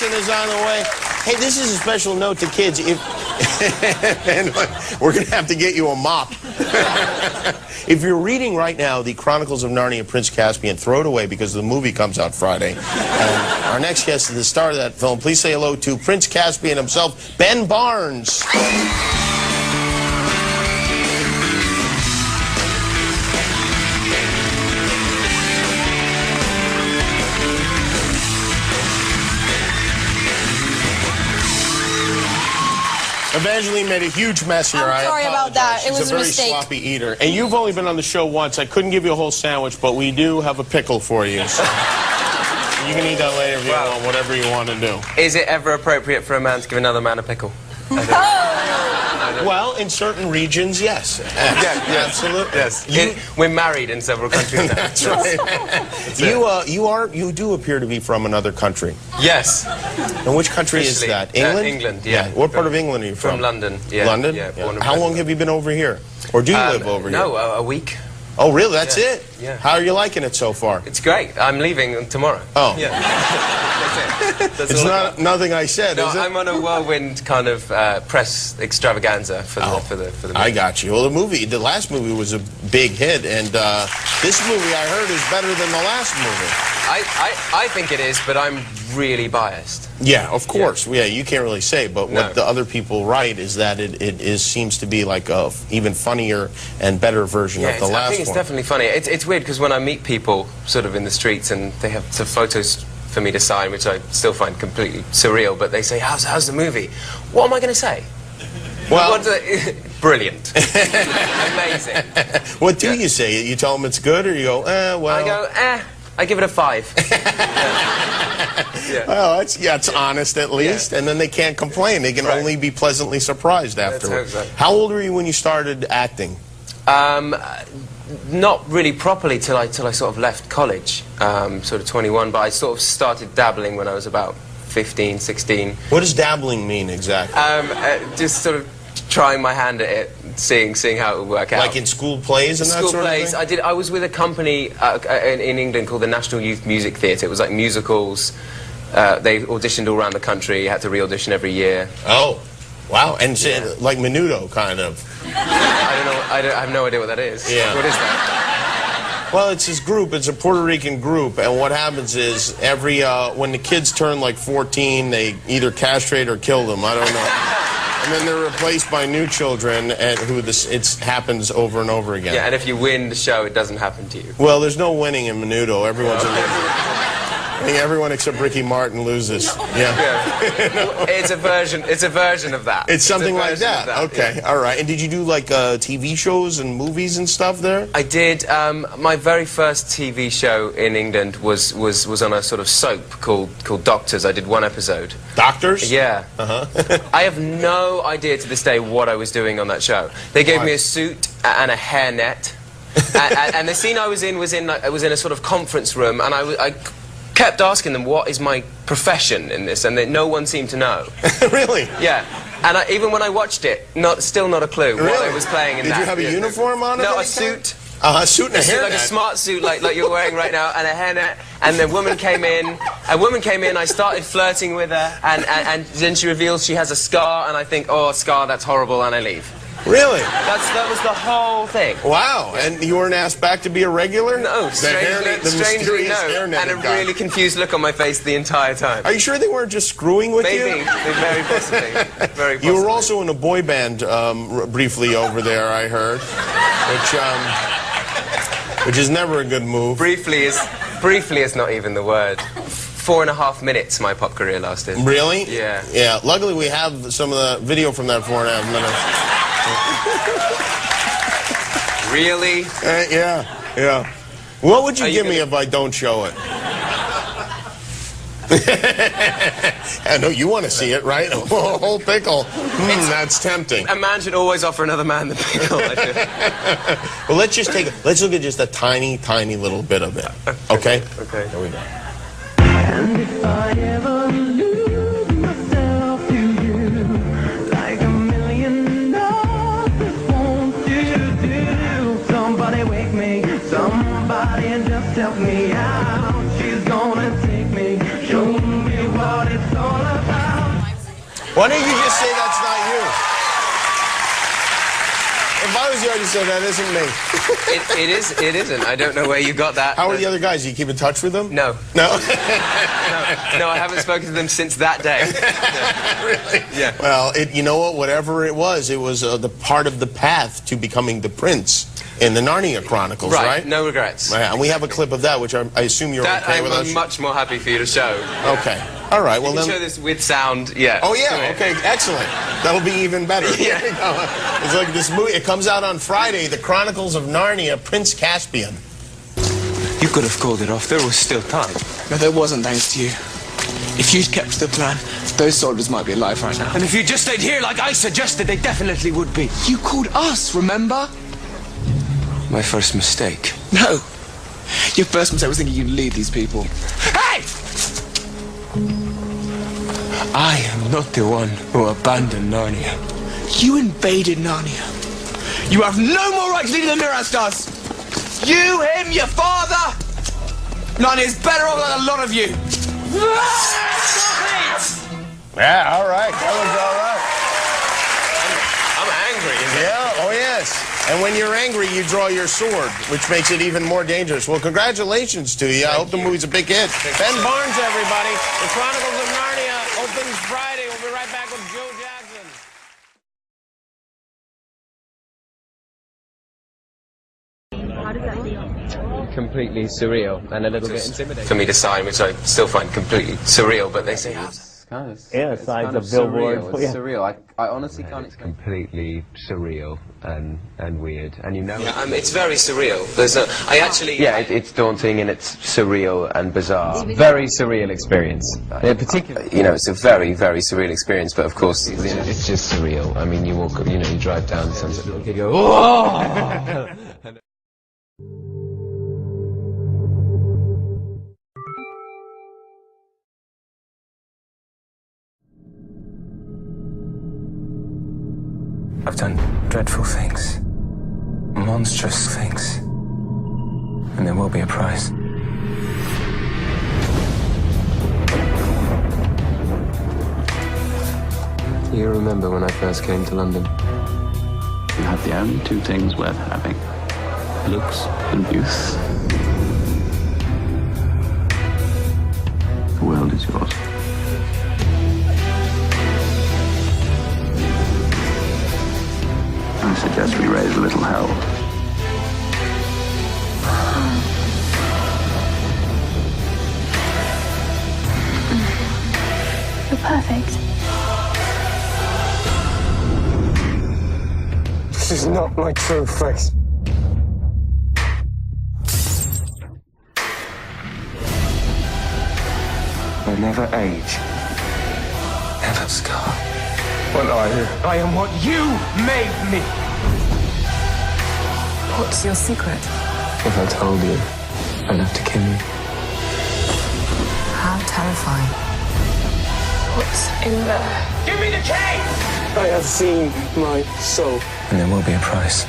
Jackson is on the way. Hey, this is a special note to kids. If and we're going to have to get you a mop. If you're reading right now the Chronicles of Narnia, Prince Caspian, throw it away because the movie comes out Friday. And our next guest is the star of that film. Please say hello to Prince Caspian himself, Ben Barnes. Evangeline made a huge mess here. I'm sorry about that. It was a mistake. She's a very sloppy eater. And you've only been on the show once. I couldn't give you a whole sandwich, but we do have a pickle for you. So you can eat that later if you want, whatever you want to do. Is it ever appropriate for a man to give another man a pickle? Well, in certain regions, yes. Yeah, absolutely. Yes. We're married in several countries now. That's right. You do appear to be from another country. Yes. And which country is that? England? England, yeah. What part of England are you from? From London, yeah. London? Yeah. How long have you been over here? Or do you live over here? No, a week. Oh, really? That's it? Yeah. How are you liking it so far? It's great. I'm leaving tomorrow. Oh. Yeah. That's it. That's It's all not nothing I said, No, is it? I'm on a whirlwind kind of press extravaganza for the movie. I got you. Well, the last movie was a big hit, and this movie I heard is better than the last movie. I think it is, but I'm really biased. Yeah, of course. Yeah, you can't really say, but what No. the other people write is that it seems to be like a even funnier and better version of the last one. I think it's definitely funny. It's weird because when I meet people sort of in the streets and they have some photos for me to sign, which I still find completely surreal, but they say, how's the movie? What am I going to say? Well, brilliant. Amazing. What do you say? You tell them it's good, or you go, well... I go, I give it a 5. Well, it's honest at least, and then they can't complain. They can only be pleasantly surprised afterwards. Let's hope so. How old were you when you started acting? Not really properly till I sort of left college, sort of 21, but I sort of started dabbling when I was about 15, 16. What does dabbling mean exactly? Just sort of trying my hand at it, seeing how it would work out. Like in school plays and that sort of thing? School plays. I was with a company in England called the National Youth Music Theatre. It was like musicals. They auditioned all around the country. You had to re-audition every year. Oh, wow. And like Menudo, kind of. I have no idea what that is. Yeah. What is that? Well, it's this group. It's a Puerto Rican group, and what happens is when the kids turn like 14, they either castrate or kill them. I don't know. And then they're replaced by new children, and it happens over and over again. Yeah, and if you win the show, it doesn't happen to you. Well, there's no winning in Menudo. Everyone's a loser. I think everyone except Ricky Martin loses. Yeah. It's a version of that. It's something like that. Okay. Yeah. All right. And did you do like TV shows and movies and stuff there? I did. My very first TV show in England was on a sort of soap called Doctors. I did one episode. Doctors? Yeah. Uh-huh. I have no idea to this day what I was doing on that show. They gave me a suit and a hairnet, and the scene I was in was in a sort of conference room, and I kept asking them, what is my profession in this, and no one seemed to know. Really? Yeah. And even when I watched it, still not a clue what I was playing in that. Did you have a uniform on? No, a suit. A suit and a hairnet. Like a smart suit, like you're wearing right now, and a hairnet. And the woman came in. I started flirting with her, and then she reveals she has a scar, and I think, oh, a scar, that's horrible, and I leave. Really? That was the whole thing. Wow. And you weren't asked back to be a regular? No, strangely no. And a really confused look on my face the entire time. Are you sure they weren't just screwing with you? Maybe. Very possibly. Very possibly. You were also in a boy band briefly over there, I heard, which is never a good move. Briefly is not even the word. 4.5 minutes my pop career lasted. Really? Yeah. Yeah. Luckily, we have some of the video from that 4.5 minutes. Really? Yeah. What would you give me if I don't show it? I know you want to see it, right? A whole pickle. That's tempting. A man should always offer another man the pickle. Well, let's look at just a tiny, tiny little bit of it. Okay? Okay. Here we go. And if I ever lose myself to you, like $1 million, won't you do? Somebody wake me, somebody just help me out. She's gonna take me, show me what it's all Why don't you just say that's not you? If I was you, I'd just say that isn't me. It isn't. I don't know where you got that. How are the other guys? Do you keep in touch with them? No. No? No, I haven't spoken to them since that day. Really? Yeah. Well, you know what? Whatever it was the part of the path to becoming the prince in the Narnia Chronicles, right? No regrets. Right, and we have a clip of that, which I assume you're That okay with us. I'm much more happy for you to show. Okay. All right. Well, You can then. show this with sound. Yeah. Oh yeah. Okay. Excellent. That'll be even better. Yeah. Here you go. It's like this movie. It comes out on Friday. The Chronicles of Narnia, Prince Caspian. You could have called it off. There was still time. No, there wasn't, thanks to you. If you'd kept to the plan, those soldiers might be alive right now. And if you just stayed here like I suggested, they definitely would be. You called us, remember? My first mistake. No. Your first mistake was thinking you'd lead these people. Hey! I am not the one who abandoned Narnia. You invaded Narnia. You have no more right to lead than Miraz does. You, him, your father. Narnia's better off than a lot of you. Yeah. All right. That was all right. I'm angry. Yeah. Oh yes. And when you're angry, you draw your sword, which makes it even more dangerous. Well, congratulations to you. I hope the movie's a big hit. Ben Barnes, everybody. The Chronicles of Narnia opens Friday. We'll be right back with Joe Jackson. Completely surreal and a little bit intimidating for me to sign, which I still find completely surreal. But they say it's kind of sides of Billboard. Surreal. It's surreal. I honestly can't explain. Completely surreal and weird, and you know It's very surreal. There's no. I actually. yeah, it's daunting and it's surreal and bizarre. Very surreal experience. In particular, You know, it's a very, very surreal experience. But of course, It's just surreal. I mean, you walk, you drive down Sunset Boulevard, you go, oh! I've done dreadful things. Monstrous things. And there will be a price. Do you remember when I first came to London? You have the only two things worth having: looks and youth. The world is yours. I suggest we raise a little hell. You're perfect. This is not my true face. I never age. Never scar. What are you? I am what you made me. What's your secret? If I told you, I'd have to kill you. How terrifying. What's in there? Give me the key! I have seen my soul. And there will be a price.